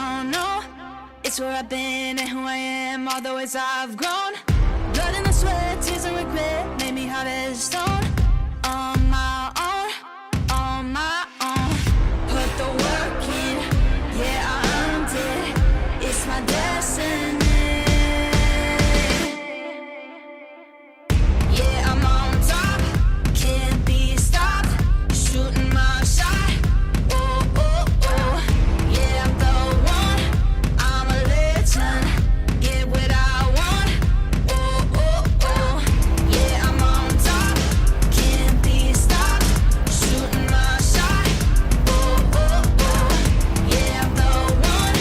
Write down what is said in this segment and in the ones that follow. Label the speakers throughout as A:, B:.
A: I don't know. It's where I've been and who I am, all the ways I've grown. Blood and the sweat, tears and regret made me hard as stone. On my own, put the work in. Yeah, I earned it. It's my destiny. Yeah, I'm on top, can't be stopped. Shooting my shot. Oh, oh, oh. Yeah, I'm the one. I'm a legend. Get what I want. Oh, oh, oh. Yeah, I'm on top, can't be stopped. Shooting my shot. Oh, oh, oh. Yeah, I'm the one.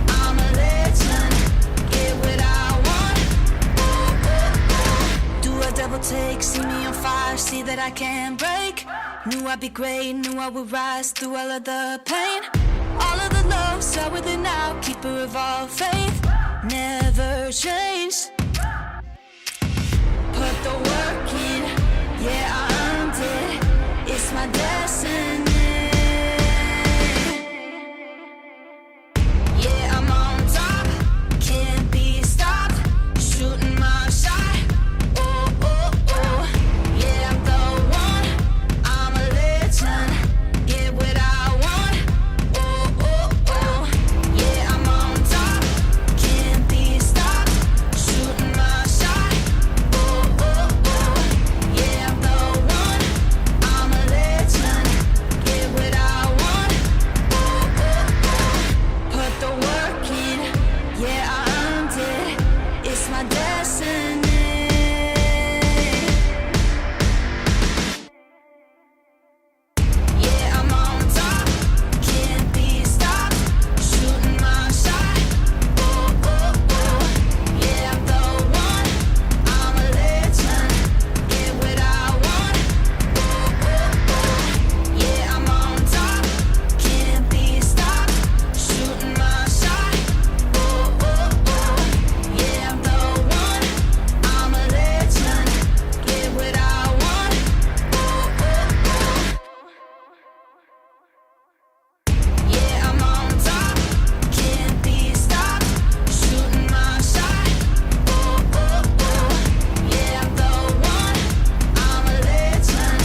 A: I'm a legend. Get what I want. Oh, oh, oh. Do a double take, see me on fire, see that I can't break. Knew I'd be great, knew I would rise through all of the pain. All of the love, start with it now, keeper of all faith. Never change. Put the work in, yeah, I earned it. It's my destiny. Yeah, I'm on top, can't be stopped. Shooting my shot. Oh, oh, oh. Yeah, I'm the one. I'm a legend. Get what I want. Oh, oh, oh. Yeah, I'm on top, can't be stopped. Shooting my shot. Oh, oh, oh. Yeah, I'm the one. I'm a legend. Get what I want. Oh, oh, oh. Put the work in. Yeah, I earned it. It's my destiny. Yeah, I'm on top, can't be stopped. Shooting my shot. Oh, oh, oh. Yeah, I'm the one. I'm a legend. Get what I want. Oh, oh, oh. Yeah, I'm on top, can't be stopped. Shooting my shot. Oh, oh, oh. Yeah, I'm the one. I'm a legend. Get what I want. Oh, oh, oh. Yeah, I'm on top, can't be stopped. Shooting my shot. Oh, oh, oh. Yeah, I'm the one. I'm a legend.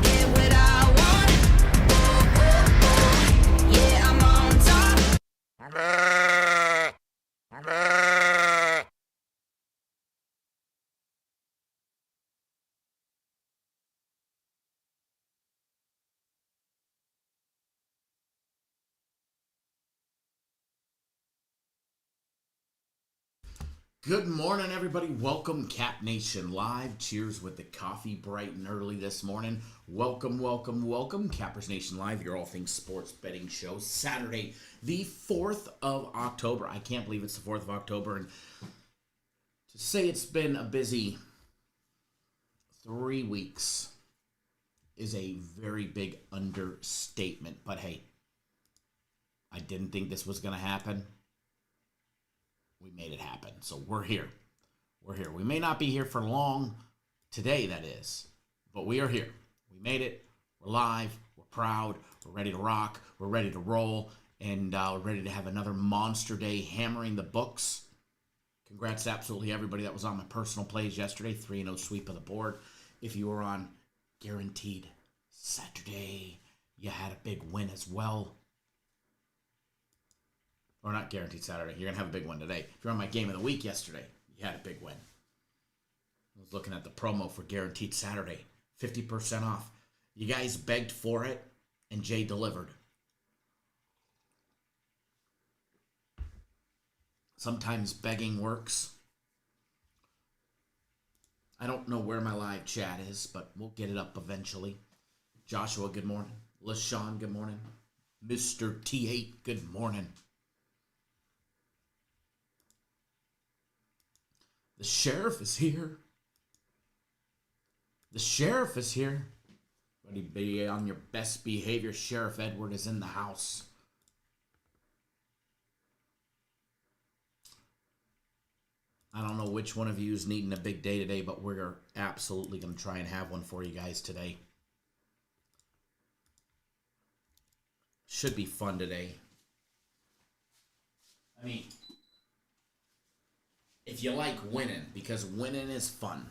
A: Get what I want. Oh, oh, oh. Yeah, I'm on top.
B: Good morning, everybody. Welcome, Cap Nation Live. Cheers with the coffee bright and early this morning. Welcome, welcome, welcome. Cappers Nation Live, your all things sports betting show. Saturday, the 4th of October. I can't believe it's the 4th of October. And to say it's been a busy 3 weeks is a very big understatement. But hey, I didn't think this was going to happen. We made it happen. So we're here. We're here. We may not be here for long today, that is, but we are here. We made it. We're live. We're proud. We're ready to rock. We're ready to roll. And we're ready to have another monster day hammering the books. Congrats to absolutely everybody that was on my personal plays yesterday. 3-0 sweep of the board. If you were on Guaranteed Saturday, you had a big win as well. Or not Guaranteed Saturday. You're going to have a big one today. If you're on my Game of the Week yesterday, you had a big win. I was looking at the promo for Guaranteed Saturday. 50% off. You guys begged for it, and Jay delivered. Sometimes begging works. I don't know where my live chat is, but we'll get it up eventually. Joshua, good morning. LaShawn, good morning. Mr. T8, good morning. The sheriff is here. The sheriff is here. Ready to be on your best behavior. Sheriff Edward is in the house. I don't know which one of you is needing a big day today, but we're absolutely going to try and have one for you guys today. Should be fun today. I mean, if you like winning, because winning is fun.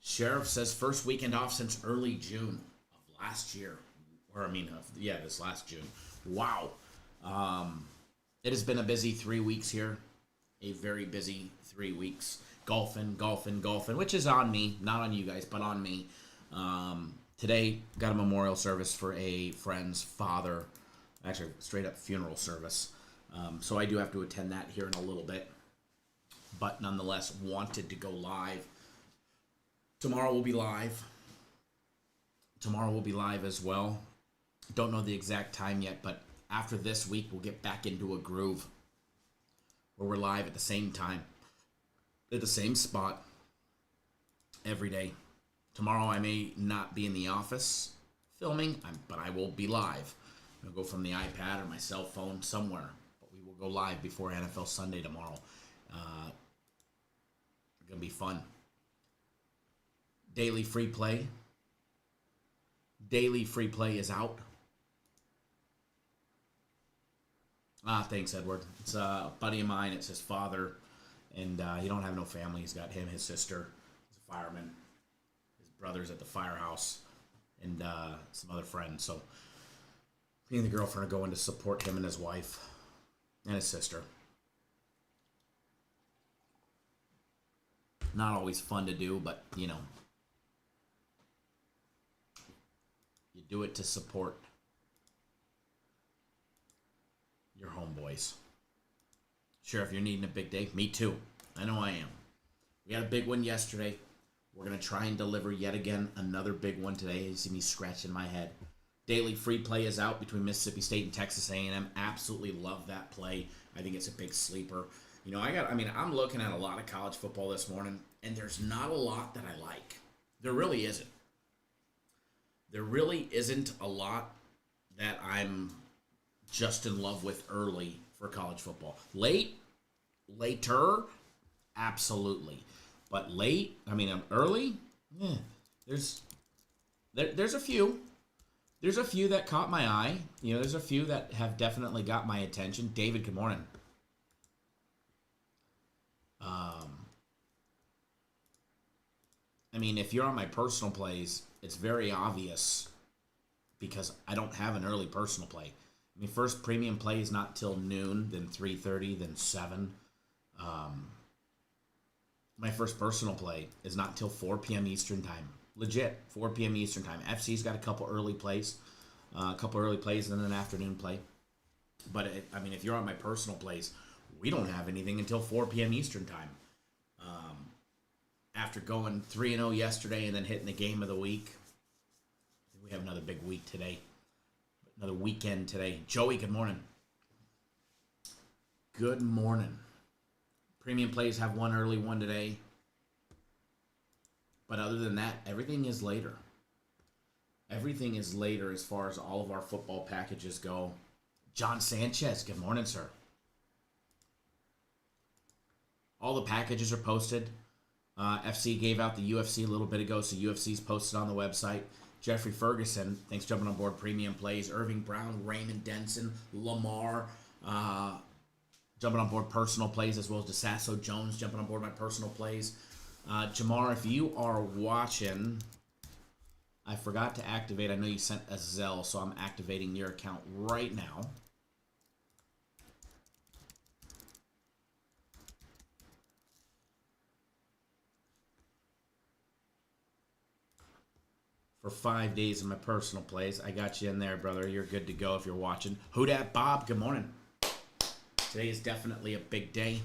B: Sheriff says first weekend off since early June of last year. This last June. Wow. It has been a busy 3 weeks here. A very busy 3 weeks. Golfing, which is on me. Not on you guys, but on me. Today, got a memorial service for a friend's father. Actually, straight up funeral service. So I do have to attend that here in a little bit. But nonetheless, wanted to go live. Tomorrow will be live. Tomorrow will be live as well. Don't know the exact time yet, but after this week, we'll get back into a groove where we're live at the same time, at the same spot, every day. Tomorrow, I may not be in the office filming, but I will be live. I'll go from the iPad or my cell phone somewhere, but we will go live before NFL Sunday tomorrow. Gonna be fun. Daily free play. Daily free play is out. Thanks, Edward. It's a buddy of mine. It's his father, and he don't have no family. He's got him, his sister, he's a fireman, his brother's at the firehouse, and some other friends. So me and the girlfriend are going to support him and his wife and his sister. Not always fun to do, but, you know, you do it to support your homeboys. Sheriff, you're needing a big day? Me too. I know I am. We had a big one yesterday. We're going to try and deliver yet again another big one today. You see me scratching my head. Daily free play is out between Mississippi State and Texas A&M. Absolutely love that play. I think it's a big sleeper. You know, I'm looking at a lot of college football this morning, and there's not a lot that I like. There really isn't. There really isn't a lot that I'm just in love with early for college football. Later, absolutely. But early, yeah, there's a few. There's a few that caught my eye. You know, there's a few that have definitely got my attention. David, good morning. If you're on my personal plays, it's very obvious because I don't have an early personal play. First premium play is not till noon, then 3:30, then 7. My first personal play is not till 4 p.m. Eastern time. Legit, 4 p.m. Eastern time. FC's got a couple early plays, and then an afternoon play. But, if you're on my personal plays, we don't have anything until 4 p.m. Eastern time. After going 3-0 yesterday and then hitting the game of the week, we have another big week today. Another weekend today. Joey, good morning. Good morning. Premium plays have one early, one today. But other than that, everything is later. Everything is later as far as all of our football packages go. John Sanchez, good morning, sir. All the packages are posted. FC gave out the UFC a little bit ago, so UFC's posted on the website. Jeffrey Ferguson, thanks for jumping on board premium plays. Irving Brown, Raymond Denson, Lamar, jumping on board personal plays, as well as DeSasso Jones jumping on board my personal plays. Jamar, if you are watching, I forgot to activate. I know you sent a Zelle, so I'm activating your account right now. For 5 days of my personal plays. I got you in there, brother. You're good to go if you're watching. Who dat Bob? Good morning. Today is definitely a big day.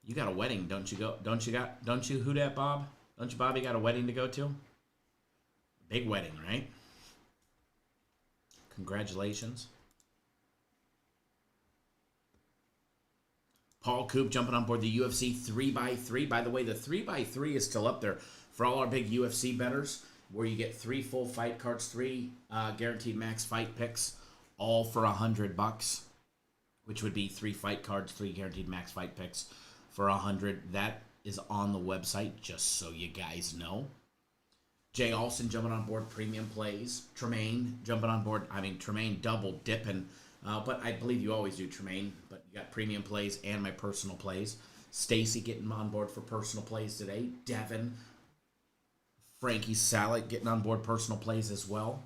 B: You got a wedding, don't you? Don't you, Who dat Bob? Don't you, Bobby, got a wedding to go to? Big wedding, right? Congratulations. Paul Coop jumping on board the UFC 3x3. By the way, the 3x3 is still up there for all our big UFC bettors, where you get 3 full fight cards, 3 guaranteed max fight picks, all for $100, which would be 3 fight cards, 3 guaranteed max fight picks for $100. That is on the website, just so you guys know. Jay Olson jumping on board premium plays. Tremaine jumping on board. Tremaine double dipping But I believe you always do, Tremaine. But you got premium plays and my personal plays. Stacy getting on board for personal plays today. Devin, Frankie Salek getting on board personal plays as well.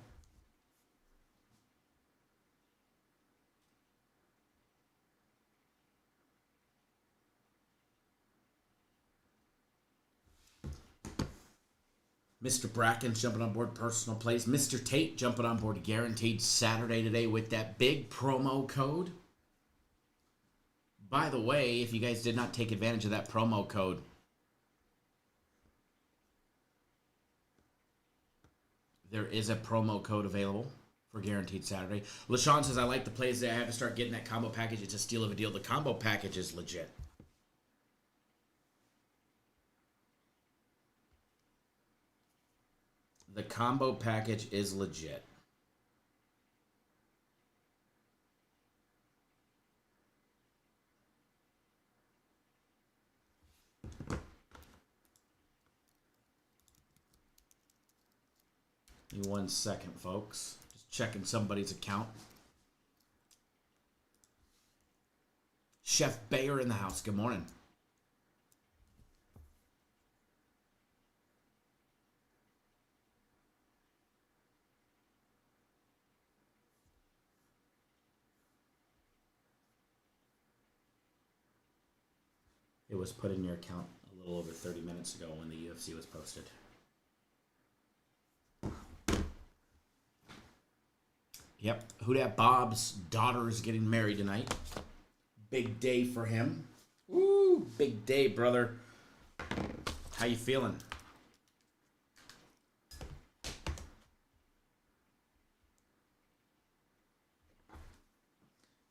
B: Mr. Bracken's jumping on board personal plays. Mr. Tate jumping on board guaranteed Saturday today with that big promo code. By the way, if you guys did not take advantage of that promo code, there is a promo code available for guaranteed Saturday. LaShawn says, I like the plays that I have to start getting that combo package. It's a steal of a deal. The combo package is legit. The combo package is legit. Give me 1 second, folks. Just checking somebody's account. Chef Bayer in the house. Good morning. It was put in your account a little over 30 minutes ago when the UFC was posted. Yep. Who dat Bob's daughter is getting married tonight. Big day for him. Woo! Big day, brother. How you feeling?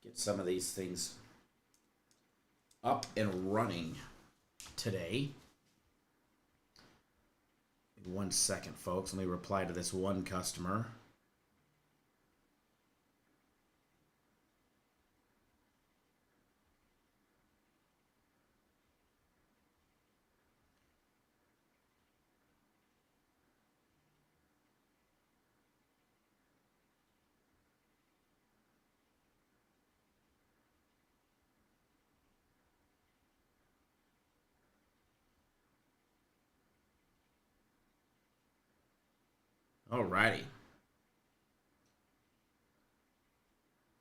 B: Get some of these things up and running today. 1 second, folks. Let me reply to this one customer. Alrighty.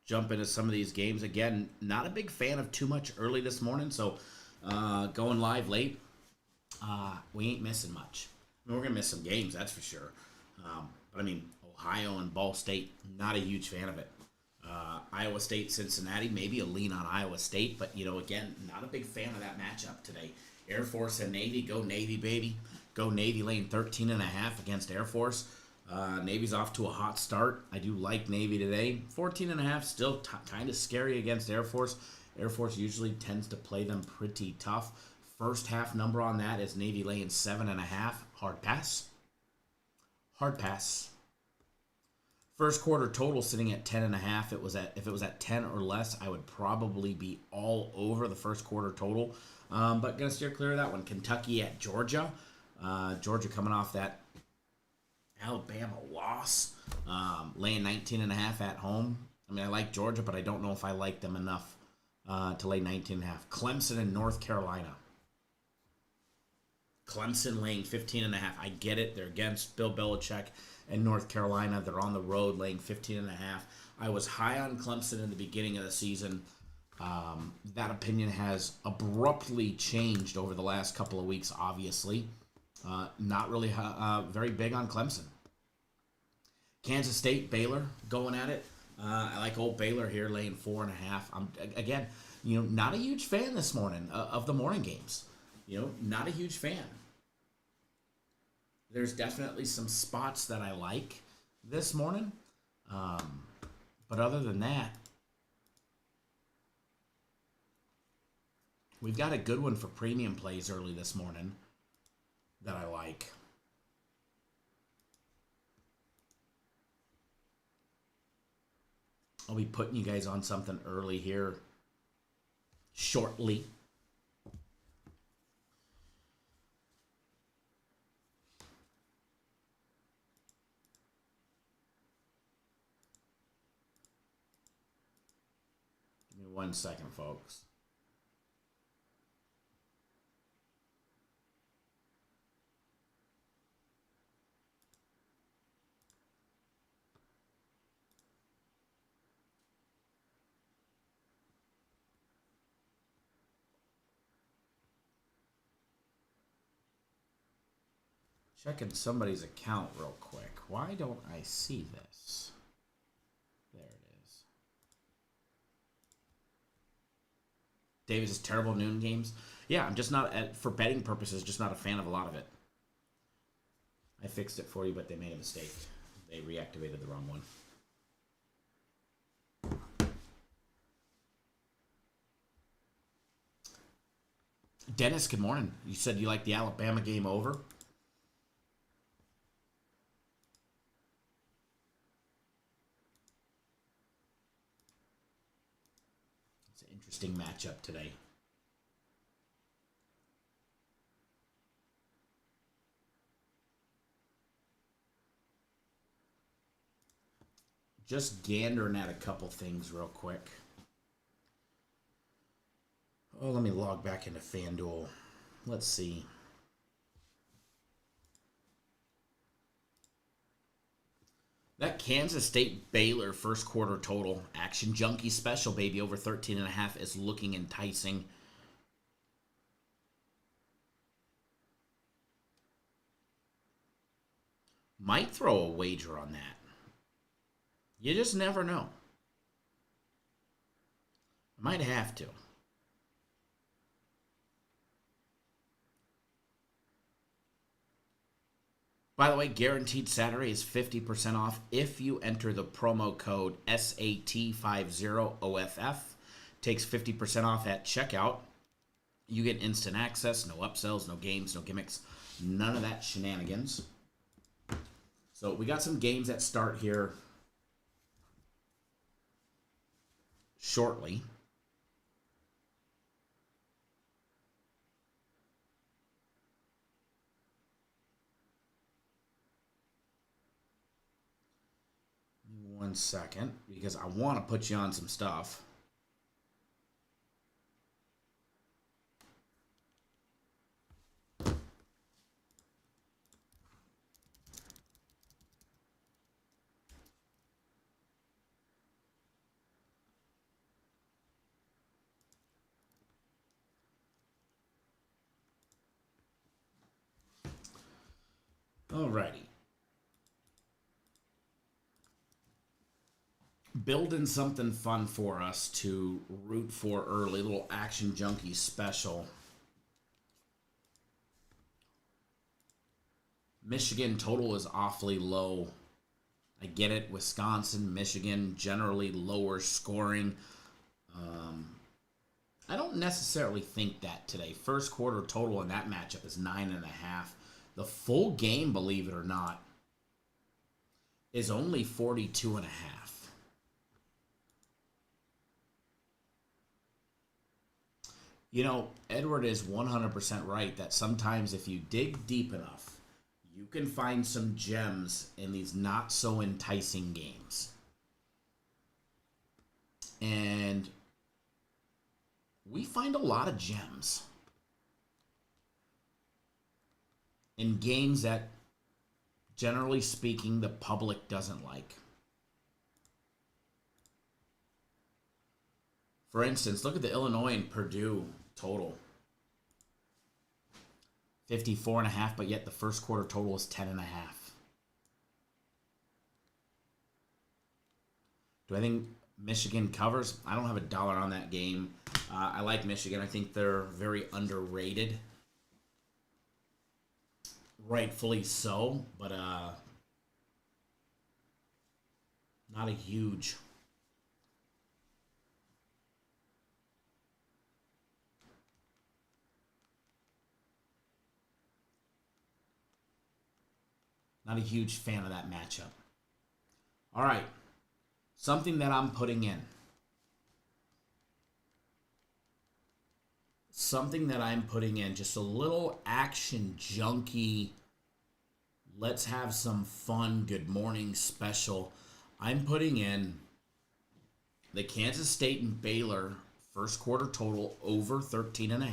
B: Jump into some of these games. Again, not a big fan of too much early this morning, so going live late, we ain't missing much. I mean, we're going to miss some games, that's for sure. But, I mean, Ohio and Ball State, not a huge fan of it. Iowa State, Cincinnati, maybe a lean on Iowa State, but, again, not a big fan of that matchup today. Air Force and Navy, go Navy, baby. Go Navy, laying 13.5 against Air Force. Navy's off to a hot start. I do like Navy today. 14.5, still kind of scary against Air Force. Air Force usually tends to play them pretty tough. First half number on that is Navy laying 7.5. Hard pass. Hard pass. First quarter total sitting at 10.5. If it was at 10 or less, I would probably be all over the first quarter total. But gonna steer clear of that one. Kentucky at Georgia. Georgia coming off that Alabama loss, laying 19.5 at home. I mean, I like Georgia, but I don't know if I like them enough to lay 19.5. Clemson and North Carolina. Clemson laying 15.5. I get it. They're against Bill Belichick and North Carolina. They're on the road laying 15.5. I was high on Clemson in the beginning of the season. That opinion has abruptly changed over the last couple of weeks, obviously. Not really very big on Clemson. Kansas State, Baylor going at it. I like old Baylor here laying 4.5. I'm again, not a huge fan this morning of the morning games. Not a huge fan. There's definitely some spots that I like this morning, but other than that, we've got a good one for premium plays early this morning that I like. I'll be putting you guys on something early here shortly. 1 second, folks. Checking somebody's account real quick. Why don't I see this? There it is. Davis' terrible noon games. Yeah, I'm just not, for betting purposes, just not a fan of a lot of it. I fixed it for you, but they made a mistake. They reactivated the wrong one. Dennis, good morning. You said you liked the Alabama game over? It's an interesting matchup today. Just gandering at a couple things real quick. Oh, let me log back into FanDuel. Let's see. That Kansas State Baylor first quarter total, Action Junkie special, baby, over 13.5 is looking enticing. Might throw a wager on that. You just never know. Might have to. By the way, Guaranteed Saturday is 50% off if you enter the promo code SAT50OFF. Takes 50% off at checkout. You get instant access, no upsells, no games, no gimmicks, none of that shenanigans. So we got some games that start here shortly. One second, because I want to put you on some stuff. Alrighty. Building something fun for us to root for early. Little Action Junkie special. Michigan total is awfully low. I get it. Wisconsin, Michigan, generally lower scoring. I don't necessarily think that today. First quarter total in that matchup is 9.5. The full game, believe it or not, is only 42.5. You know, Edward is 100% right that sometimes if you dig deep enough, you can find some gems in these not so enticing games. And we find a lot of gems in games that, generally speaking, the public doesn't like. For instance, look at the Illinois and Purdue total. 54.5, but yet the first quarter total is 10.5. Do I think Michigan covers? I don't have a dollar on that game. I like Michigan. I think they're very underrated. Rightfully so, but not a huge. Not a huge fan of that matchup. All right. Something that I'm putting in. Something that I'm putting in. Just a little Action Junkie. Let's have some fun. Good morning special. I'm putting in the Kansas State and Baylor first quarter total over 13.5.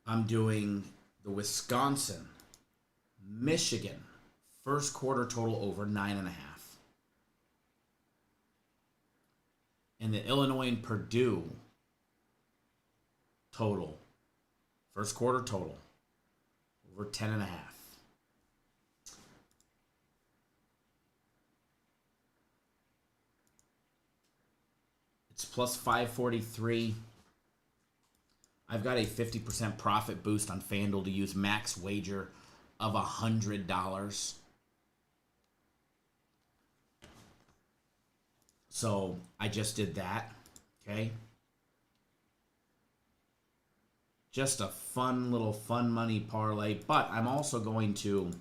B: I'm doing the Wisconsin, Michigan first quarter total over 9.5. And the Illinois and Purdue total, first quarter total, over 10.5. It's plus 543. I've got a 50% profit boost on FanDuel to use max wager of $100. So I just did that, okay? Just a fun little fun money parlay, but I'm also going to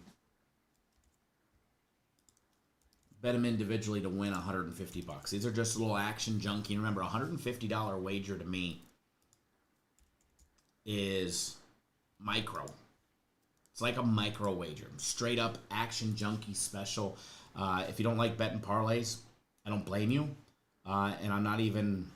B: bet them individually to win $150. These are just a little action junkie. Remember, $150 wager to me is micro. It's like a micro wager. Straight up action junkie special. If you don't like betting parlays, I don't blame you. And I'm not even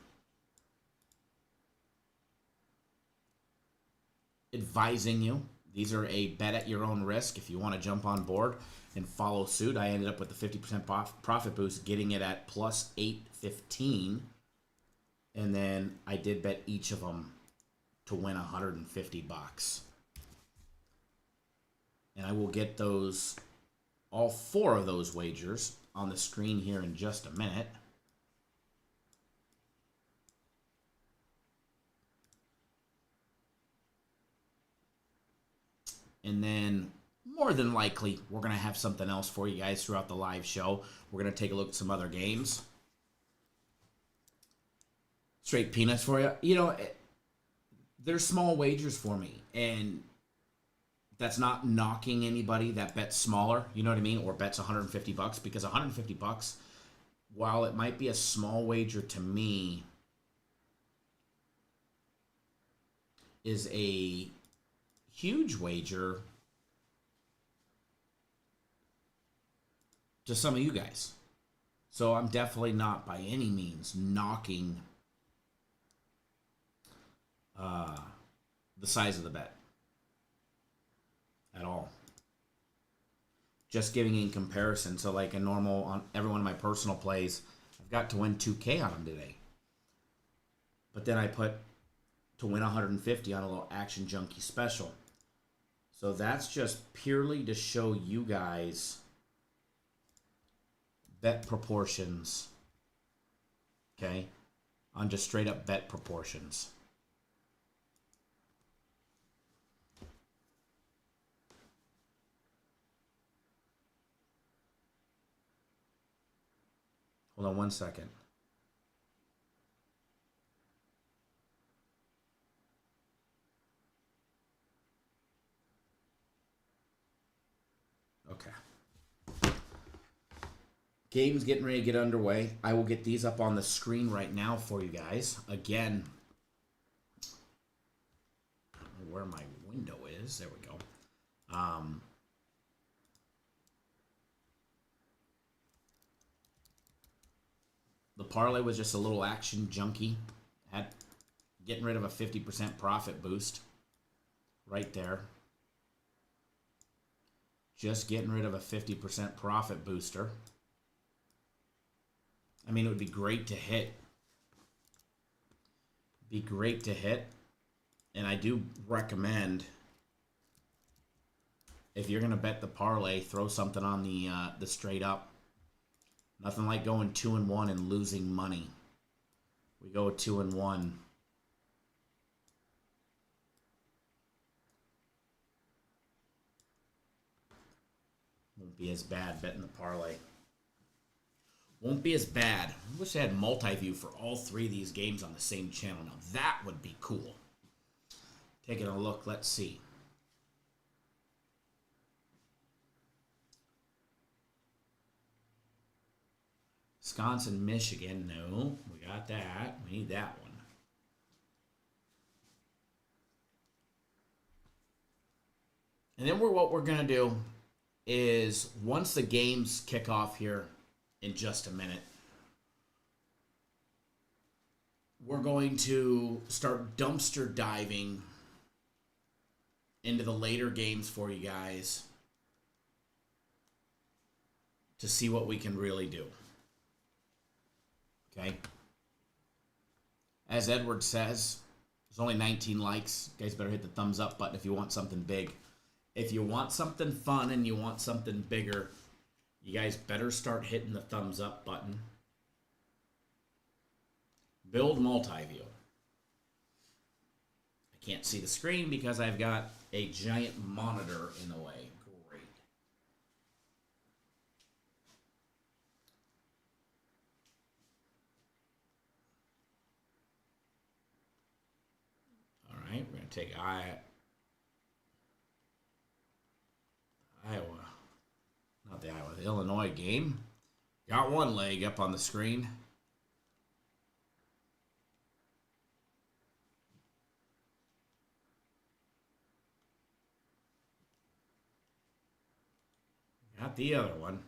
B: advising you. These are a bet at your own risk. If you want to jump on board and follow suit, I ended up with the 50% profit boost, getting it at plus 815. And then I did bet each of them to win $150. And I will get those, all 4 of those wagers on the screen here in just a minute. And then, more than likely, we're going to have something else for you guys throughout the live show. We're going to take a look at some other games. Straight peanuts for you. You know, they're small wagers for me. And that's not knocking anybody that bets smaller, you know what I mean? Or bets $150, because $150, while it might be a small wager to me, is a huge wager to some of you guys. So I'm definitely not by any means knocking the size of the bet at all. Just giving in comparison. So like a normal, on every one of my personal plays, I've got to win 2K on them today. But then I put to win 150 on a little action junkie special. So that's just purely to show you guys bet proportions. Okay? On just straight up bet proportions. Hold on one second. Okay. Game's getting ready to get underway. I will get these up on the screen right now for you guys. Again, where my window is. There we go. The parlay was just a little action junkie. Getting rid of a 50% profit boost. Right there. Just getting rid of a 50% profit booster. I mean, it would be great to hit. Be great to hit. And I do recommend, if you're going to bet the parlay, throw something on the straight up. Nothing like going 2-1 and losing money. We go 2-1. Won't be as bad betting the parlay. Won't be as bad. I wish I had multi-view for all 3 of these games on the same channel. Now that would be cool. Taking a look, let's see. Wisconsin, Michigan, no. We got that. We need that one. And then what we're going to do is, once the games kick off here in just a minute. We're going to start dumpster diving into the later games for you guys to see what we can really do. Okay? As Edward says, there's only 19 likes. You guys better hit the thumbs up button if you want something big. If you want something fun and you want something bigger, you guys better start hitting the thumbs up button. Build multi-view. I can't see the screen because I've got a giant monitor in the way. Great. All right, we're going to take Iowa. Not the Iowa, the Illinois game. Got one leg up on the screen. Got the other one.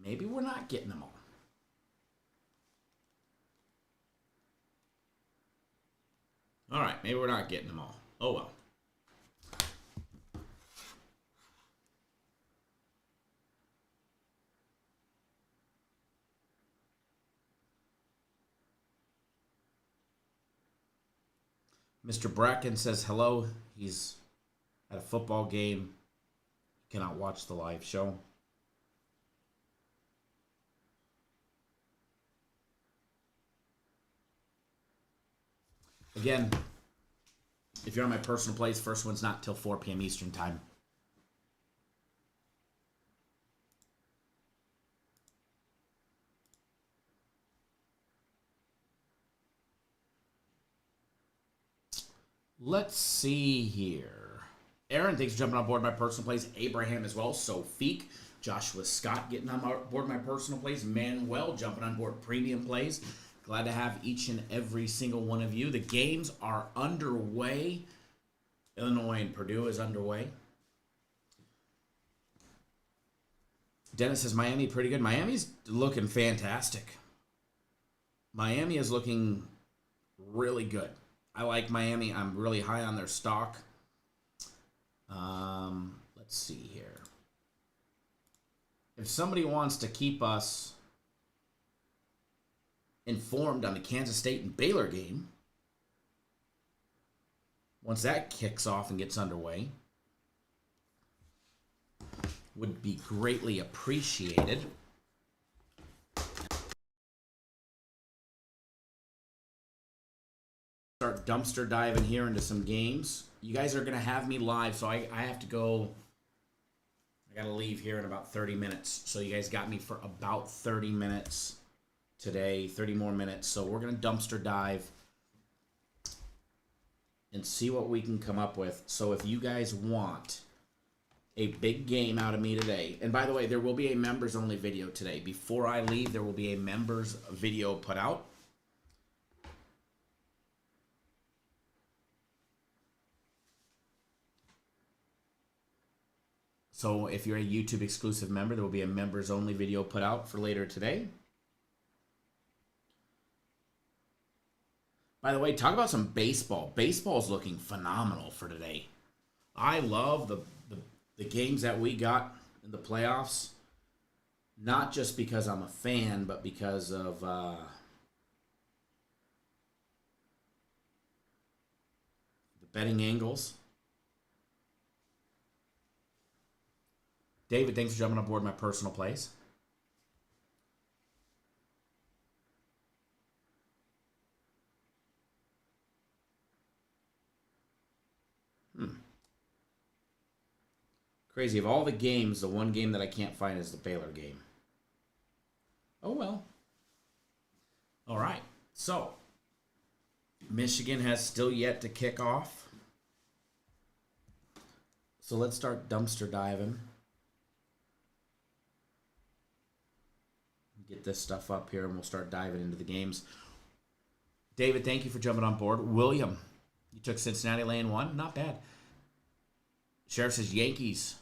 B: Maybe we're not getting them all. All right, maybe we're not getting them all. Oh well. Mr. Bracken says hello. He's at a football game. Cannot watch the live show. Again, if you're on my personal plays, first one's not till 4 p.m. Eastern time. Let's see here. Aaron, thanks for jumping on board my personal plays. Abraham as well. Sophique. Joshua Scott getting on board my personal plays. Manuel jumping on board premium plays. Glad to have each and every single one of you. The games are underway. Illinois and Purdue is underway. Dennis says Miami pretty good. Miami's looking fantastic. Miami is looking really good. I like Miami. I'm really high on their stock. Let's see here. If somebody wants to keep us informed on the Kansas State and Baylor game, once that kicks off and gets underway, would be greatly appreciated. Start dumpster diving here into some games. You guys are going to have me live, so I have to go. I got to leave here in about 30 minutes. So you guys got me for about 30 minutes today, 30 more minutes. So we're going to dumpster dive and see what we can come up with. So if you guys want a big game out of me today, and by the way, there will be a members-only video today. Before I leave, there will be a members video put out. So if you're a YouTube exclusive member, there will be a members only video put out for later today. By the way, talk about some baseball. Baseball's looking phenomenal for today. I love the games that we got in the playoffs. Not just because I'm a fan, but because of the betting angles. David, thanks for jumping on board my personal plays. Crazy. Of all the games, the one game that I can't find is the Baylor game. Oh, well. All right. So, Michigan has still yet to kick off. So let's start dumpster diving. Get this stuff up here and we'll start diving into the games. David, thank you for jumping on board. William, You took Cincinnati laying 1. Not bad. Sheriff says Yankees.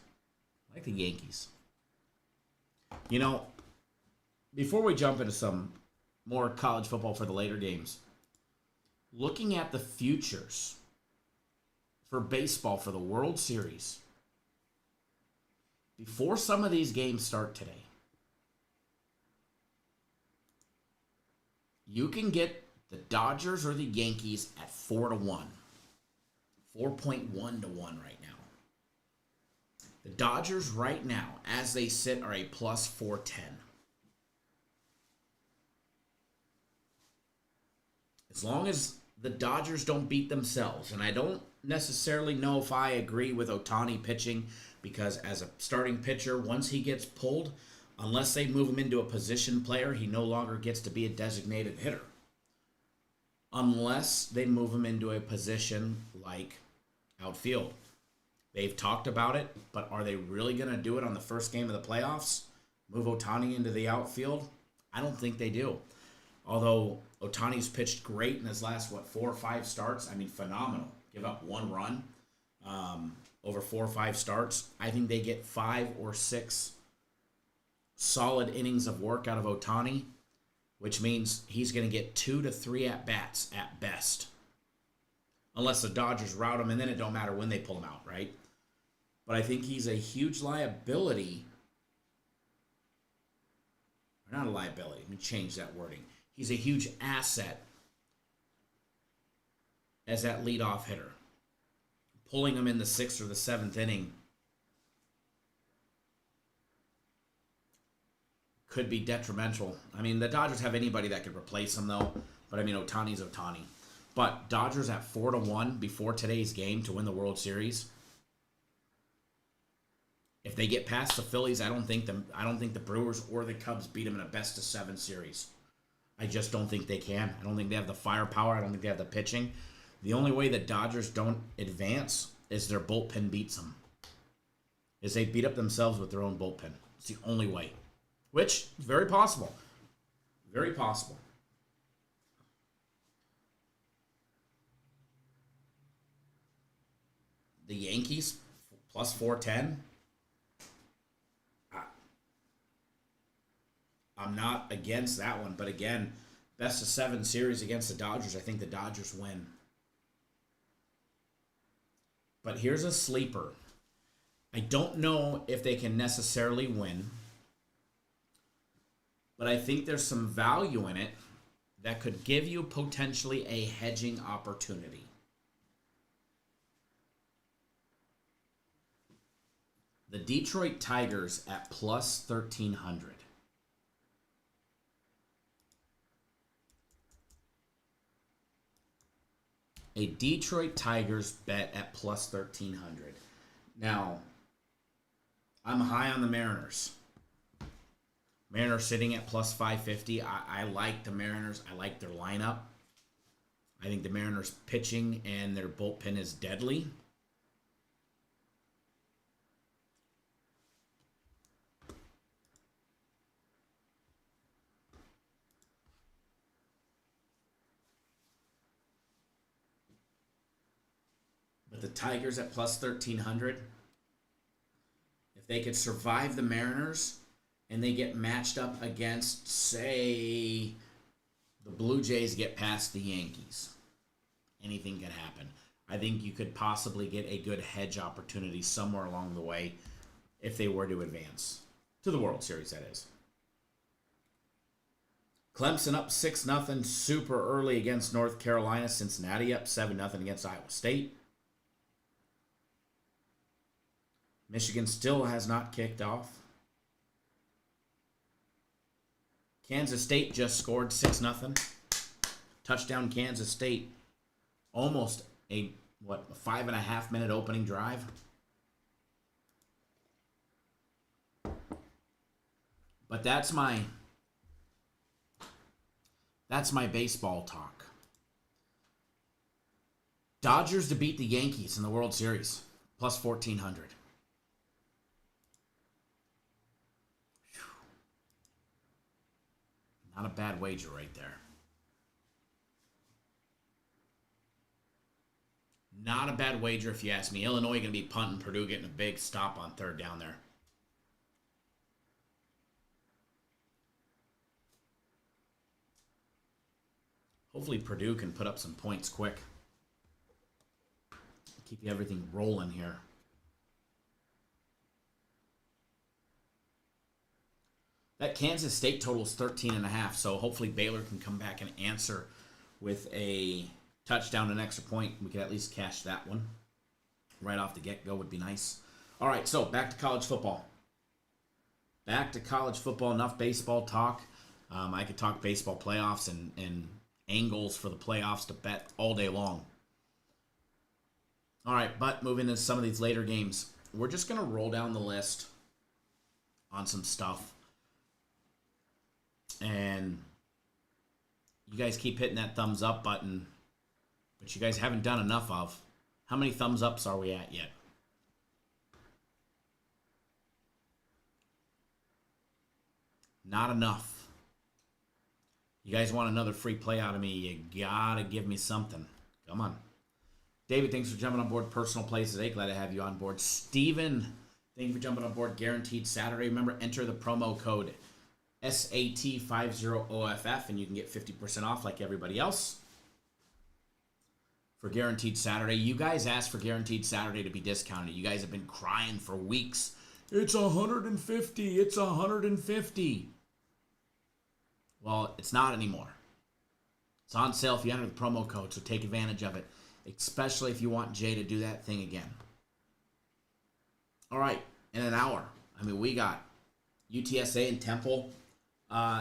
B: I like the Yankees. You know, before we jump into some more college football for the later games, looking at the futures for baseball for the World Series, before some of these games start today, you can get the Dodgers or the Yankees at 4-1. 4.1 to 1 right now. The Dodgers right now, as they sit, are a plus 410. As long as the Dodgers don't beat themselves, and I don't necessarily know if I agree with Ohtani pitching, because as a starting pitcher, once he gets pulled, unless they move him into a position player, he no longer gets to be a designated hitter. Unless they move him into a position like outfield. They've talked about it, but are they really going to do it on the first game of the playoffs? Move Ohtani into the outfield? I don't think they do. Although Ohtani's pitched great in his last, 4 or 5 starts. I mean, phenomenal. Give up 1 run over 4 or 5 starts. I think they get 5 or 6 solid innings of work out of Ohtani, which means he's going to get 2 to 3 at-bats at best. Unless the Dodgers rout him, and then it don't matter when they pull him out, right? But I think he's a huge liability. Or not a liability. Let me change that wording. He's a huge asset as that leadoff hitter. Pulling him in the 6th or the 7th inning could be detrimental. I mean, the Dodgers have anybody that could replace him, though. But, I mean, Ohtani's Ohtani. But Dodgers at 4-1 before today's game to win the World Series. If they get past the Phillies, I don't think the Brewers or the Cubs beat them in a best-of-7 series. I just don't think they can. I don't think they have the firepower. I don't think they have the pitching. The only way the Dodgers don't advance is their bullpen beats them. Is they beat up themselves with their own bullpen. It's the only way. Which is very possible. Very possible. The Yankees, plus 410. I'm not against that one. But again, best of 7 series against the Dodgers. I think the Dodgers win. But here's a sleeper. I don't know if they can necessarily win. But I think there's some value in it that could give you potentially a hedging opportunity. The Detroit Tigers at plus 1,300. A Detroit Tigers bet at plus 1,300. Now, I'm high on the Mariners. Mariners sitting at plus 550. I like the Mariners. I like their lineup. I think the Mariners pitching and their bullpen is deadly. But the Tigers at plus 1,300, if they could survive the Mariners and they get matched up against, say, the Blue Jays get past the Yankees, anything can happen. I think you could possibly get a good hedge opportunity somewhere along the way if they were to advance to the World Series, that is. Clemson up 6-0 super early against North Carolina. Cincinnati up 7-0 against Iowa State. Michigan still has not kicked off. Kansas State just scored 6-0. Touchdown Kansas State. Almost a 5.5 minute opening drive. But that's my baseball talk. Dodgers to beat the Yankees in the World Series. Plus 1,400. Not a bad wager right there. Not a bad wager if you ask me. Illinois going to be punting, Purdue getting a big stop on third down there. Hopefully Purdue can put up some points quick. Keep everything rolling here. That Kansas State total is 13.5, so hopefully Baylor can come back and answer with a touchdown and extra point. We could at least cash that one. Right off the get-go would be nice. All right, so back to college football. Back to college football. Enough baseball talk. I could talk baseball playoffs and angles for the playoffs to bet all day long. All right, but moving into some of these later games, we're just going to roll down the list on some stuff. And you guys keep hitting that thumbs up button, which you guys haven't done enough of. How many thumbs ups are we at yet? Not enough. You guys want another free play out of me, you gotta give me something. Come on. David, thanks for jumping on board. Personal plays today. Glad to have you on board. Steven, thank you for jumping on board. Guaranteed Saturday. Remember, enter the promo code SAT50OFF and you can get 50% off like everybody else for Guaranteed Saturday. You guys asked for Guaranteed Saturday to be discounted. You guys have been crying for weeks. It's 150. It's 150. Well, it's not anymore. It's on sale if you enter the promo code, so take advantage of it, especially if you want Jay to do that thing again. All right, in an hour, we got UTSA and Temple.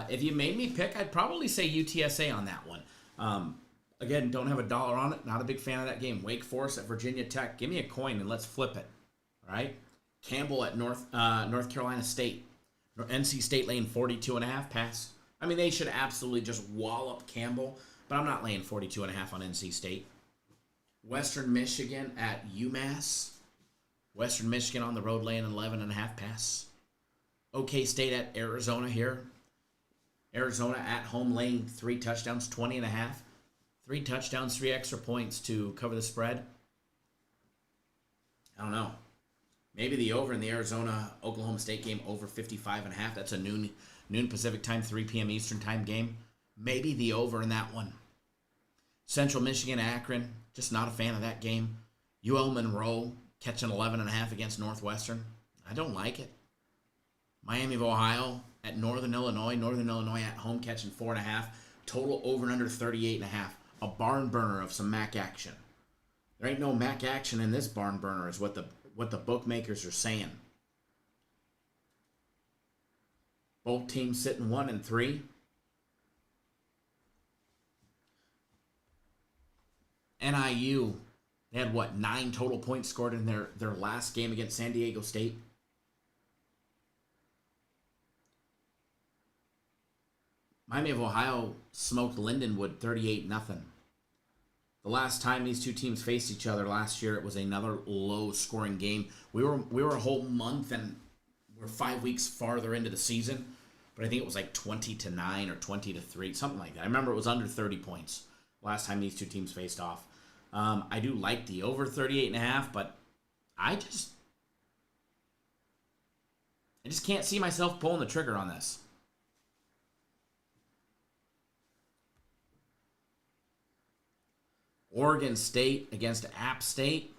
B: If you made me pick, I'd probably say UTSA on that one. Again, don't have a dollar on it. Not a big fan of that game. Wake Forest at Virginia Tech. Give me a coin and let's flip it. All right. Campbell at North Carolina State. NC State laying 42.5 pass. They should absolutely just wallop Campbell, but I'm not laying 42.5 on NC State. Western Michigan at UMass. Western Michigan on the road laying 11.5 pass. OK State at Arizona here. Arizona at home laying 3 touchdowns, 20.5. 3 touchdowns, 3 extra points to cover the spread. I don't know. Maybe the over in the Arizona-Oklahoma State game over 55.5. That's a noon Pacific time, 3 p.m. Eastern time game. Maybe the over in that one. Central Michigan, Akron. Just not a fan of that game. UL Monroe catching 11.5 against Northwestern. I don't like it. Miami of Ohio at Northern Illinois. Northern Illinois at home catching 4.5. Total over and under 38.5. A barn burner of some MAC action. There ain't no MAC action in this barn burner is what the bookmakers are saying. Both teams sitting 1-3. NIU, they had 9 total points scored in their last game against San Diego State. Miami of Ohio smoked Lindenwood 38-0. The last time these two teams faced each other last year, it was another low-scoring game. We were a whole month and we're 5 weeks farther into the season, but I think it was 20-9 or 20-3, something like that. I remember it was under 30 points last time these two teams faced off. I do like the over 38.5, but I just can't see myself pulling the trigger on this. Oregon State against App State.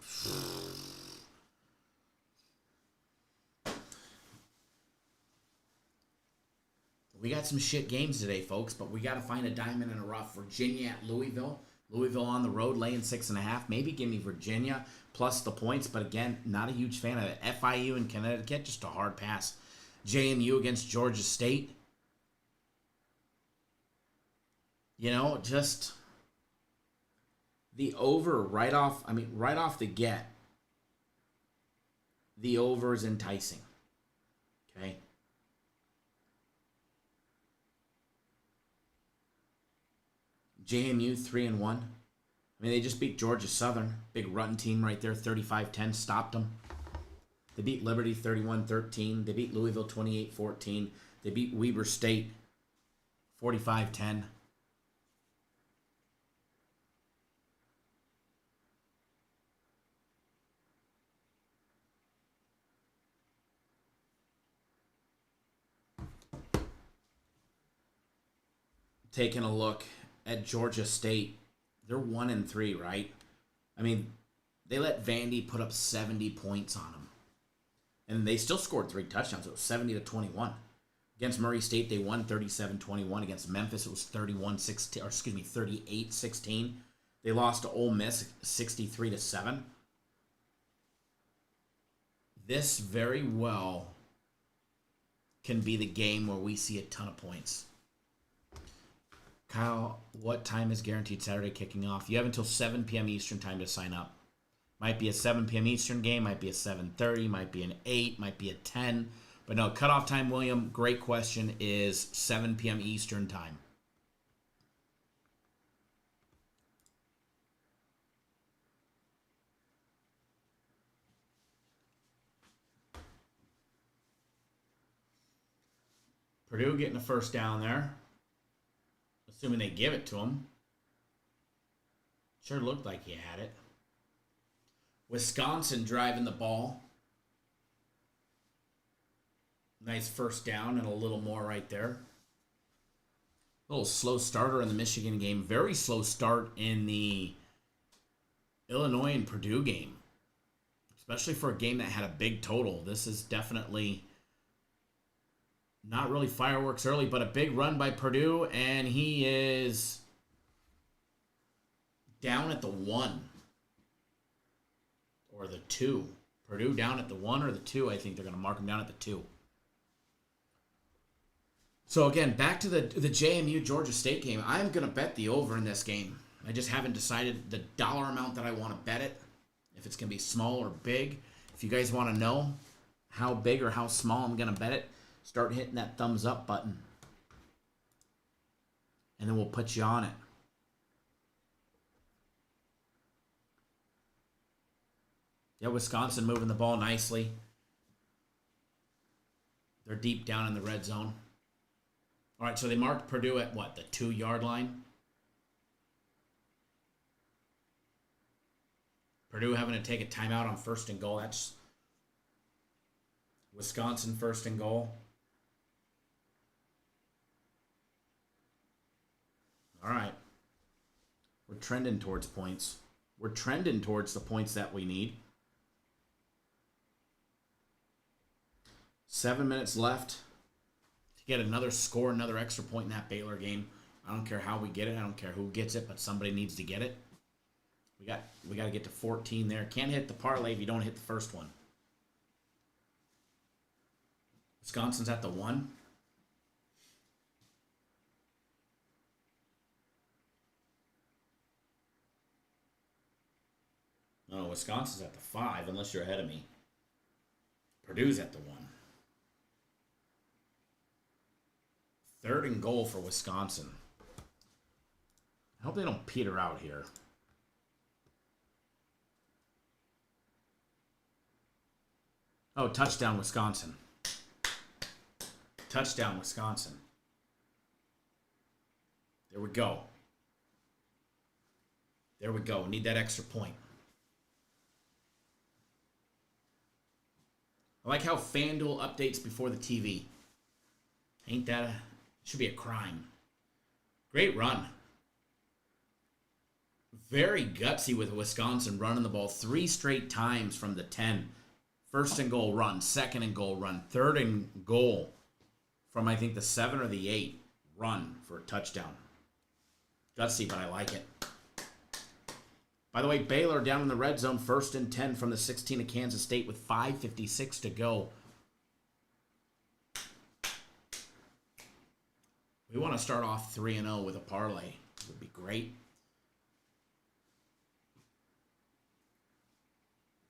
B: We got some shit games today, folks, but we got to find a diamond in a rough. Virginia at Louisville. Louisville on the road, laying 6.5. Maybe give me Virginia plus the points, but again, not a huge fan of it. FIU in Connecticut, just a hard pass. JMU against Georgia State. Just the over right off the get. The over is enticing. Okay. JMU 3-1. They just beat Georgia Southern. Big run team right there, 35-10, stopped them. They beat Liberty 31-13. They beat Louisville 28-14. They beat Weber State 45-10. taking a look at Georgia State. They're 1-3, right? I mean, they let Vandy put up 70 points on them. And they still scored 3 touchdowns. It was 70-21. Against Murray State, they won 37-21. Against Memphis, it was 38-16. They lost to Ole Miss 63-7. This very well can be the game where we see a ton of points. Kyle, what time is Guaranteed Saturday kicking off? You have until 7 p.m. Eastern time to sign up. Might be a 7 p.m. Eastern game, might be a 7:30, might be an 8, might be a 10. But no, cutoff time, William, great question, is 7 p.m. Eastern time. Purdue getting a first down there. Assuming they give it to him. Sure looked like he had it. Wisconsin driving the ball. Nice first down and a little more right there. A little slow starter in the Michigan game. Very slow start in the Illinois and Purdue game. Especially for a game that had a big total. This is definitely not really fireworks early, but a big run by Purdue, and he is down at the 1 or the 2. Purdue down at the 1 or the 2. I think they're going to mark him down at the 2. So again, back to the JMU Georgia State game. I'm going to bet the over in this game. I just haven't decided the dollar amount that I want to bet it. If it's going to be small or big. If you guys want to know how big or how small I'm going to bet it, start hitting that thumbs up button. And then we'll put you on it. Yeah, Wisconsin moving the ball nicely. They're deep down in the red zone. All right, so they marked Purdue at what? The 2-yard line? Purdue having to take a timeout on 1st and goal. That's Wisconsin 1st and goal. All right. We're trending towards points. We're trending towards the points that we need. 7 minutes left to get another score, another extra point in that Baylor game. I don't care how we get it. I don't care who gets it, but somebody needs to get it. We got to get to 14 there. Can't hit the parlay if you don't hit the first one. Wisconsin's at the 1. No, Wisconsin's at the 5, unless you're ahead of me. Purdue's at the 1. 3rd and goal for Wisconsin. I hope they don't peter out here. Oh, touchdown, Wisconsin. Touchdown, Wisconsin. There we go. There we go. Need that extra point. I like how FanDuel updates before the TV. Ain't that should be a crime. Great run. Very gutsy with Wisconsin running the ball 3 straight times from the 10. 1st and goal run, 2nd and goal run, 3rd and goal from I think the 7 or the 8 run for a touchdown. Gutsy, but I like it. By the way, Baylor down in the red zone, 1st and 10 from the 16 of Kansas State with 5:56 to go. We want to start off 3-0 with a parlay. It would be great.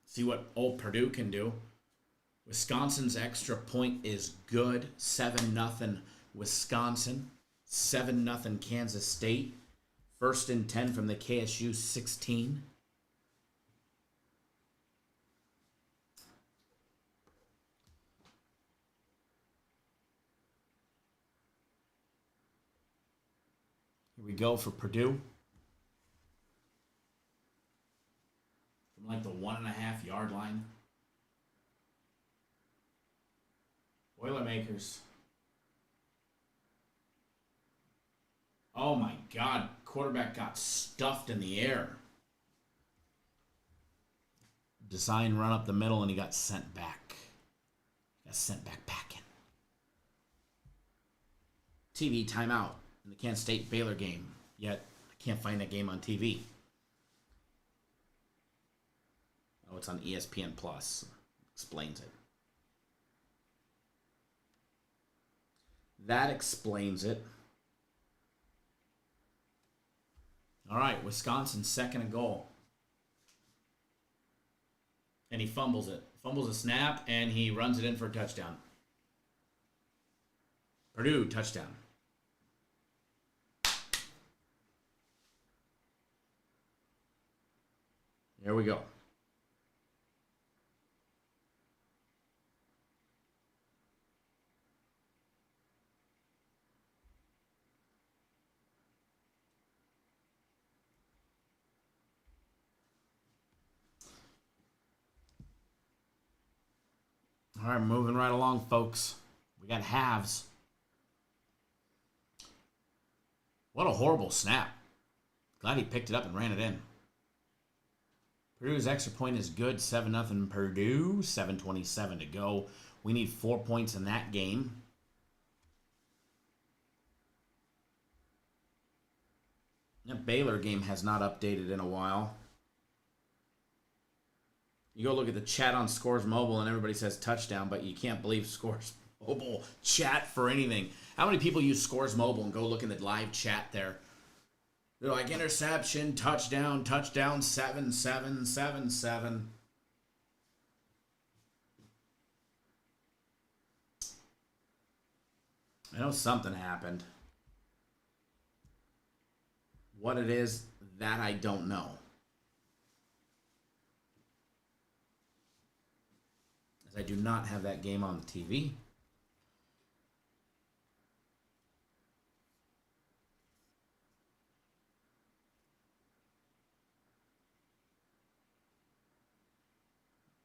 B: See what old Purdue can do. Wisconsin's extra point is good. 7-0 Wisconsin. 7-0 Kansas State. 1st and 10 from the KSU 16. Here we go for Purdue. From like the 1.5-yard line. Boilermakers. Oh my God. Quarterback got stuffed in the air. Design run up the middle and he got sent back. Got sent back packing. TV timeout in the Kansas State Baylor game. Yet I can't find that game on TV. Oh, it's on ESPN Plus. Explains it. That explains it. All right, Wisconsin 2nd and goal. And he fumbles it. Fumbles a snap, and he runs it in for a touchdown. Purdue, touchdown. Here we go. All right, moving right along, folks. We got halves. What a horrible snap. Glad he picked it up and ran it in. Purdue's extra point is good. 7-0 Purdue. 7:27 to go. We need 4 points in that game. That Baylor game has not updated in a while. You go look at the chat on Scores Mobile and everybody says touchdown, but you can't believe Scores Mobile chat for anything. How many people use Scores Mobile and go look in the live chat there? They're like, interception, touchdown, 7-7-7-7. I know something happened. What it is, that I don't know. As I do not have that game on the TV.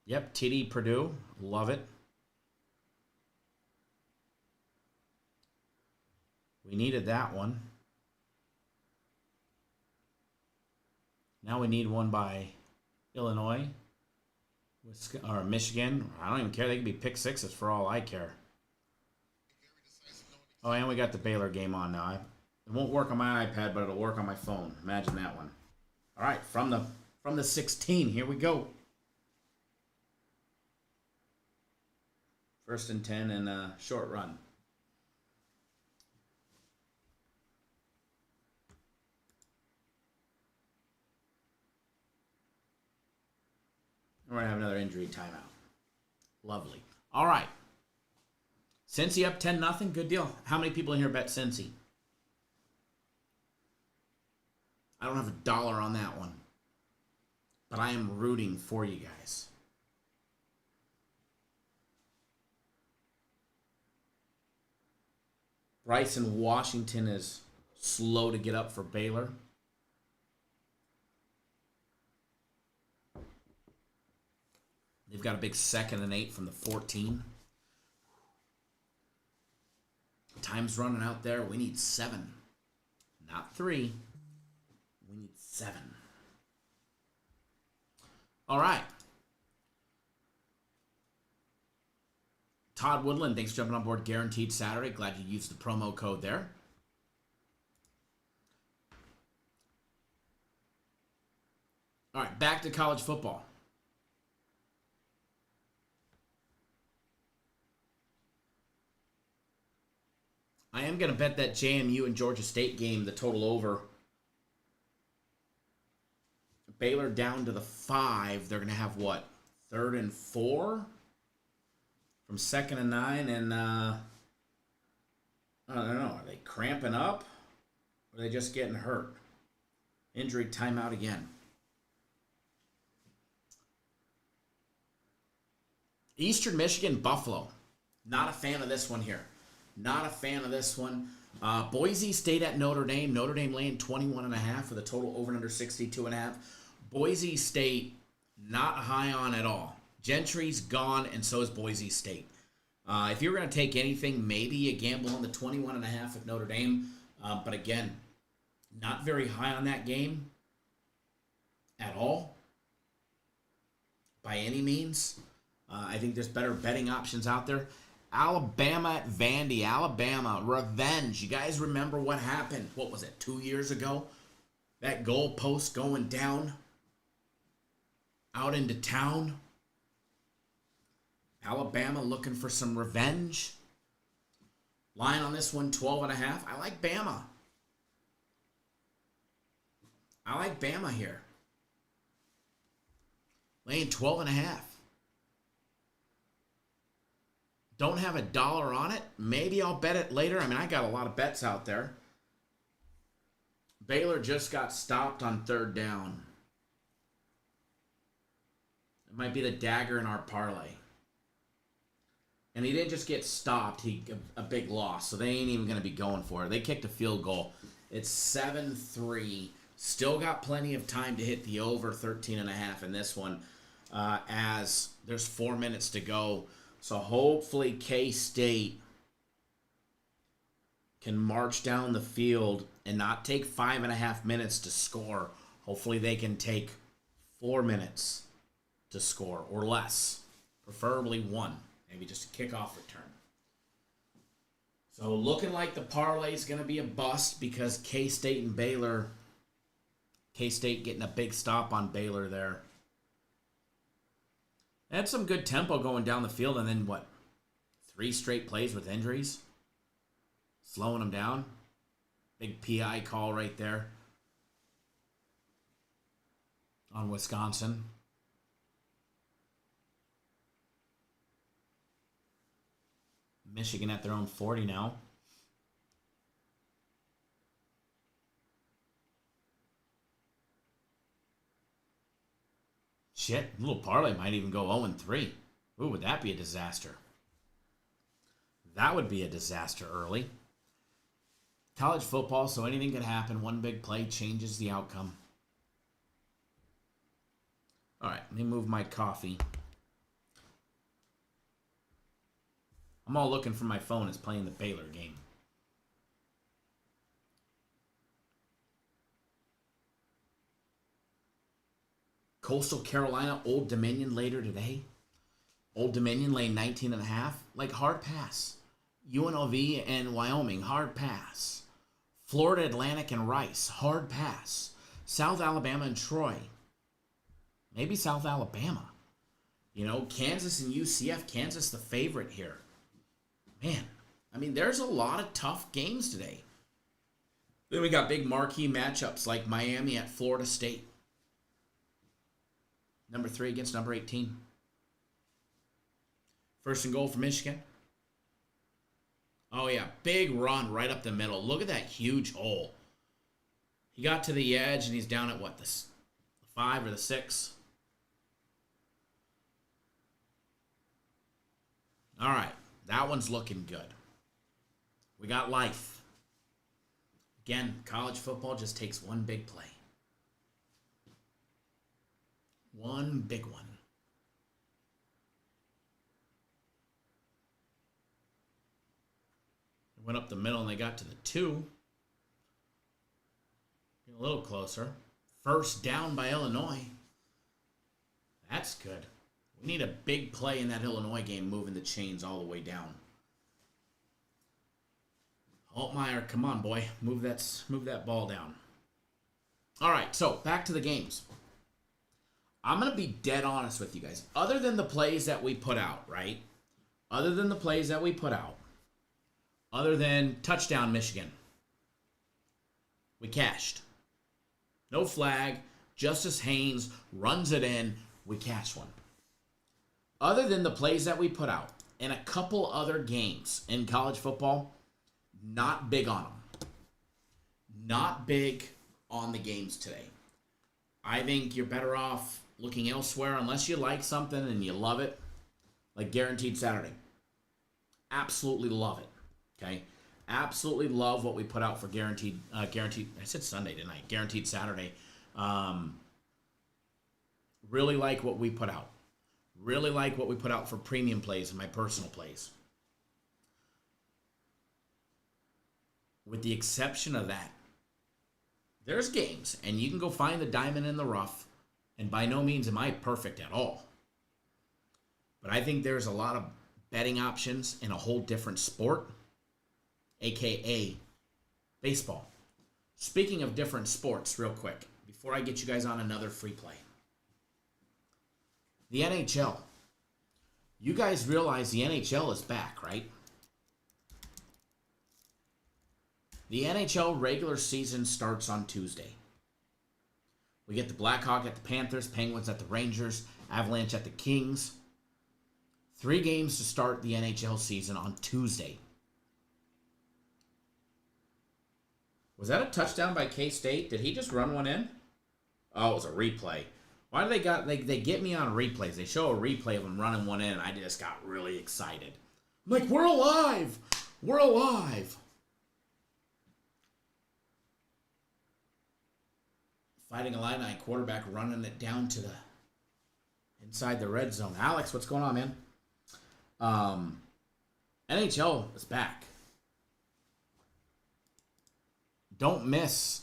B: Yep, TD Purdue. Love it. We needed that one. Now we need one by Illinois. Or Michigan. I don't even care. They can be pick sixes for all I care. Oh, and we got the Baylor game on now. It won't work on my iPad, but it'll work on my phone. Imagine that one. All right, from the 16, here we go. 1st and 10 and a short run. We're going to have another injury timeout. Lovely. All right. Cincy up 10-0. Good deal. How many people in here bet Cincy? I don't have a dollar on that one. But I am rooting for you guys. Bryson Washington is slow to get up for Baylor. They've got a big 2nd and 8 from the 14. Time's running out there. We need 7. Not 3. We need 7. All right. Todd Woodland, thanks for jumping on board Guaranteed Saturday. Glad you used the promo code there. All right, back to college football. I am going to bet that JMU and Georgia State game, the total over. Baylor down to the 5. They're going to have what? 3rd and 4? From 2nd and 9, and I don't know. Are they cramping up? Or are they just getting hurt? Injury timeout again. Eastern Michigan, Buffalo. Not a fan of this one here. Not a fan of this one. Boise State at Notre Dame. Notre Dame laying 21.5 with a total over and under 62.5. Boise State, not high on at all. Gentry's gone, and so is Boise State. If you're going to take anything, maybe a gamble on the 21.5 at Notre Dame. But again, Not very high on that game at all, by any means. I think there's better betting options out there. Alabama at Vandy. Alabama, revenge. You guys remember what happened? What was it, 2 years ago? That goalpost going down out into town. Alabama looking for some revenge. Line on this one, 12.5. I like Bama. I like Bama here. Laying 12.5. Don't have $1 on it. Maybe I'll bet it later. I mean, I got a lot of bets out there. Baylor just got stopped on 3rd down. It might be the dagger in our parlay. And he didn't just get stopped. A big loss. So they ain't even going to be going for it. They kicked a field goal. It's 7-3. Still got plenty of time to hit the over 13.5 in this one. As there's 4 minutes to go. So hopefully K-State can march down the field and not take 5.5 minutes to score. Hopefully they can take 4 minutes to score or less. Preferably 1. Maybe just a kickoff return. So looking like the parlay is going to be a bust because K-State and Baylor. K-State getting a big stop on Baylor there. They had some good tempo going down the field, and then what? 3 straight plays with injuries? Slowing them down. Big PI call right there on Wisconsin. Michigan at their own 40 now. Shit, a little parlay might even go 0-3. Ooh, would that be a disaster? That would be a disaster early. College football, so anything could happen. One big play changes the outcome. All right, let me move my coffee. I'm all looking for my phone. It's playing the Baylor game. Coastal Carolina, Old Dominion later today. Old Dominion laying 19.5. Like, hard pass. UNLV and Wyoming, hard pass. Florida Atlantic and Rice, hard pass. South Alabama and Troy. Maybe South Alabama. You know, Kansas and UCF. Kansas the favorite here. Man, I mean, there's a lot of tough games today. Then we got big marquee matchups like Miami at Florida State. Number 3 against number 18. First and goal for Michigan. Oh, yeah. Big run right up the middle. Look at that huge hole. He got to the edge, and he's down at what? The 5 or the 6? All right. That one's looking good. We got life. Again, college football just takes one big play. One big one. They went up the middle and they got to the 2. Getting a little closer. First down by Illinois. That's good. We need a big play in that Illinois game, moving the chains all the way down. Altmaier, come on, boy. Move that ball down. All right, so back to the games. I'm going to be dead honest with you guys. Other than the plays that we put out, right? Other than the plays that we put out. Other than touchdown Michigan. We cashed. No flag. Justice Haynes runs it in. We cashed one. Other than the plays that we put out and a couple other games in college football, not big on them. Not big on the games today. I think you're better off looking elsewhere unless you like something and you love it, like Guaranteed Saturday. Absolutely love it. Okay? Absolutely love what we put out for Guaranteed. I said Sunday, didn't I? Guaranteed Saturday. Really like what we put out. Really like what we put out for premium plays and my personal plays. With the exception of that, There's games, and you can go find the diamond in the rough, and by no means am I perfect at all. But I think there's a lot of betting options in a whole different sport, aka baseball. Speaking of different sports, real quick, before I get you guys on another free play. The NHL. You guys realize the NHL is back, right? The NHL regular season starts on Tuesday. We get the Blackhawks at the Panthers, Penguins at the Rangers, Avalanche at the Kings. 3 games to start the NHL season on Tuesday. Was that a touchdown by K-State? Did he just run one in? Oh, it was a replay. Why do they get me on replays? They show a replay of him running one in, and I just got really excited. I'm like, we're alive! We're alive! Fighting Illini quarterback running it down to the inside the red zone. Alex, what's going on, man? NHL is back. Don't miss.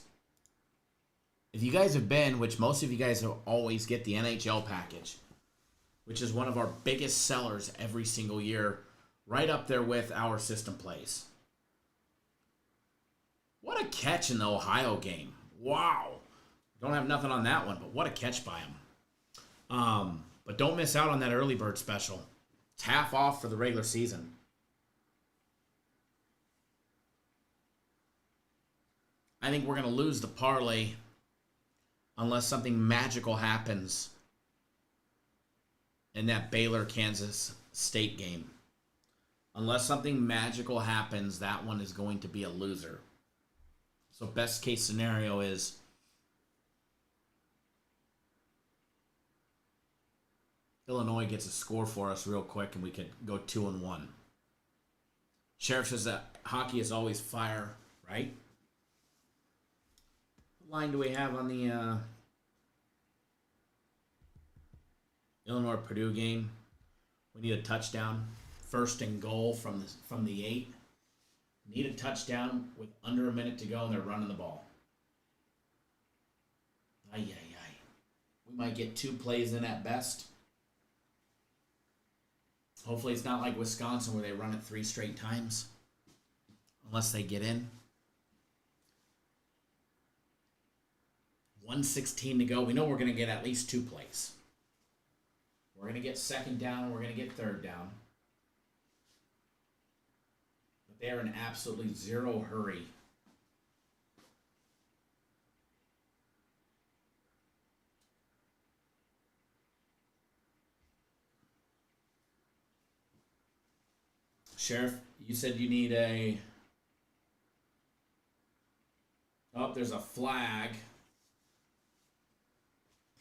B: If you guys have been, which most of you guys always get the NHL package, which is one of our biggest sellers every single year, right up there with our system plays. What a catch in the Ohio game. Wow. Don't have nothing on that one, but what a catch by him. But don't miss out on that early bird special. It's half off for the regular season. I think we're going to lose the parlay unless something magical happens in that Baylor-Kansas State game. Unless something magical happens, that one is going to be a loser. So best case scenario is Illinois gets a score for us real quick and we could go 2-1. Sheriff says that hockey is always fire, right? What line do we have on the Illinois-Purdue game? We need a touchdown. 1st and goal from the 8. Need a touchdown with under a minute to go, and they're running the ball. Ay. We might get 2 plays in at best. Hopefully it's not like Wisconsin where they run it 3 straight times. Unless they get in. 1:16 to go. We know we're going to get at least 2 plays. We're going to get 2nd down. We're going to get 3rd down. But they're in absolutely zero hurry. Sheriff, you said you need a... Oh, there's a flag.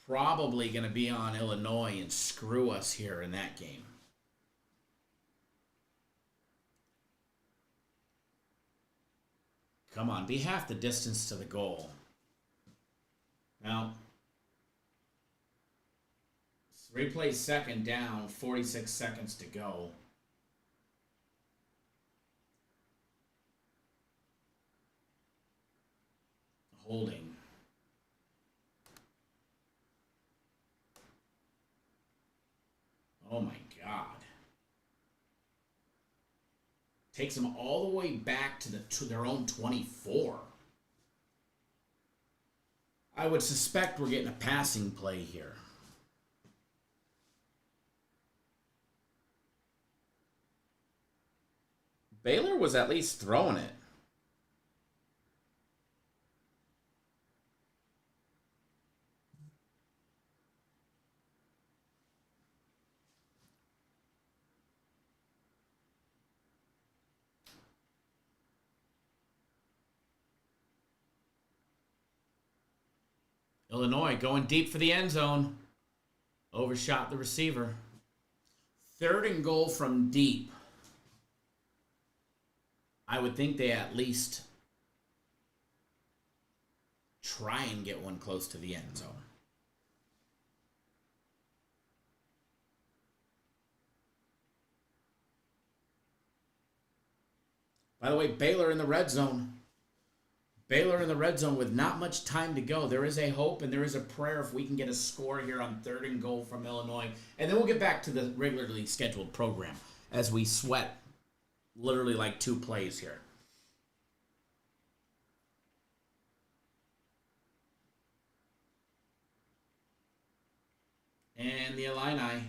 B: Probably going to be on Illinois and screw us here in that game. Come on, be half the distance to the goal. Now, 3 plays 2nd down, 46 seconds to go. Holding. Oh my God. Takes them all the way back to their own 24. I would suspect we're getting a passing play here. Baylor was at least throwing it. Illinois going deep for the end zone. Overshot the receiver. 3rd and goal from deep. I would think they at least try and get one close to the end zone. By the way, Baylor in the red zone. Baylor in the red zone with not much time to go. There is a hope and there is a prayer if we can get a score here on 3rd and goal from Illinois. And then we'll get back to the regularly scheduled program as we sweat literally like 2 plays here. And the Illini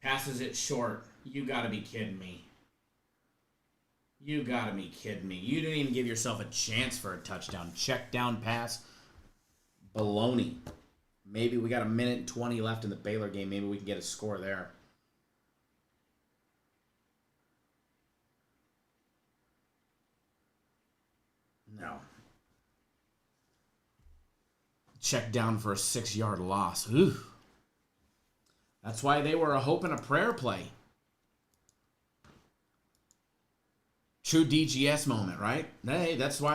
B: passes it short. You got to be kidding me. You got to be kidding me. You didn't even give yourself a chance for a touchdown. Check down pass. Baloney. Maybe we got a minute and 20 left in the Baylor game. Maybe we can get a score there. No. Check down for a 6-yard loss. Ooh. That's why they were a hope and a prayer play. True DGS moment, right? Hey, that's why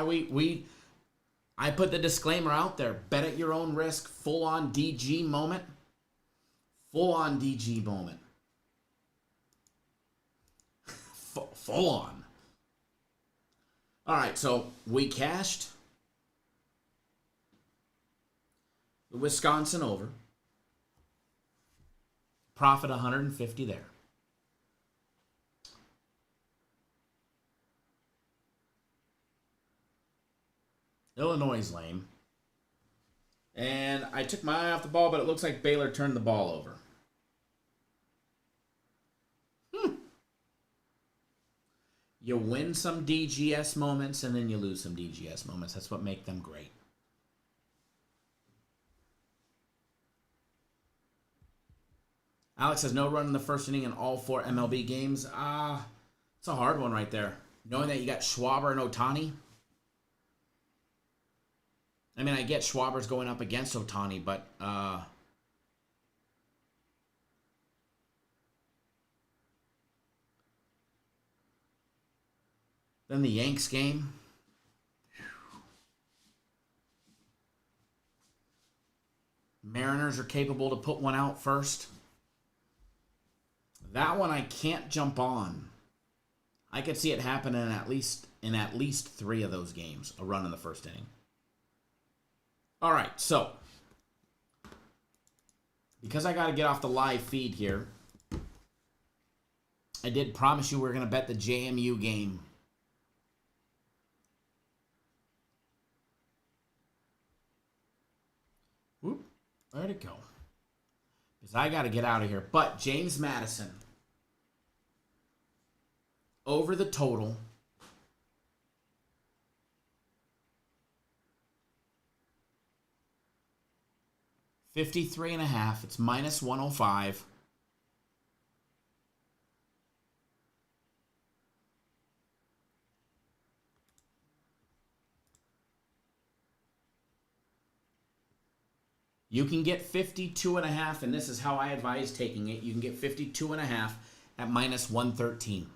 B: I put the disclaimer out there. Bet at your own risk. Full-on DG moment. Full-on DG moment. Full on. All right, so we cashed the Wisconsin over. Profit 150 there. Illinois is lame. And I took my eye off the ball, but it looks like Baylor turned the ball over. You win some DGS moments, and then you lose some DGS moments. That's what makes them great. Alex has no run in the first inning in all 4 MLB games. It's a hard one right there. Knowing that you got Schwaber and Ohtani. I mean, I get Schwaber's going up against Ohtani, but then the Yanks game. Mariners are capable to put one out first. That one I can't jump on. I could see it happen in at least 3 of those games, a run in the first inning. All right, so because I got to get off the live feed here, I did promise you we were going to bet the JMU game. Whoop, where'd it go? Because I got to get out of here. But James Madison, over the total, $53.5. It's minus 105. You can get 52.5, and this is how I advise taking it. You can get 52.5 at minus 113.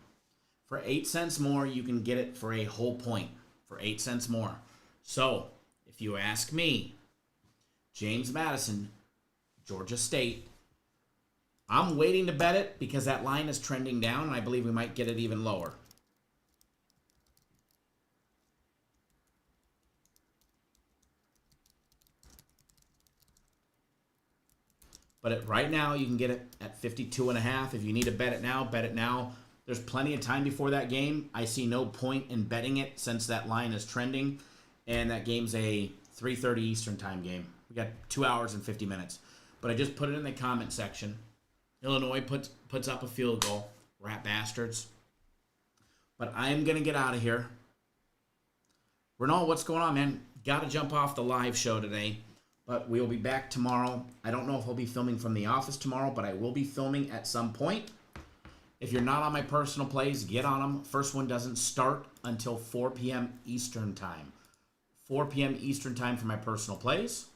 B: For 8 cents more, you can get it for a whole point. For 8 cents more. So, if you ask me, James Madison, Georgia State, I'm waiting to bet it because that line is trending down, and I believe we might get it even lower. But right now, you can get it at 52.5. If you need to bet it now, bet it now. There's plenty of time before that game. I see no point in betting it since that line is trending. And that game's a 3:30 Eastern time game. We got 2 hours and 50 minutes. But I just put it in the comment section. Illinois puts up a field goal. Rat bastards. But I'm going to get out of here. Renal, what's going on, man? Got to jump off the live show today. But we'll be back tomorrow. I don't know if I'll be filming from the office tomorrow, but I will be filming at some point. If you're not on my personal plays, get on them. First one doesn't start until 4 p.m. Eastern time. 4 p.m. Eastern time for my personal plays.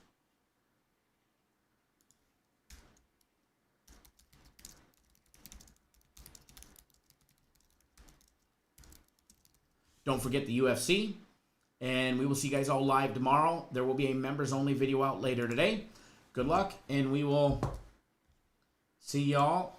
B: Don't forget the UFC. And we will see you guys all live tomorrow. There will be a members-only video out later today. Good luck, and we will see y'all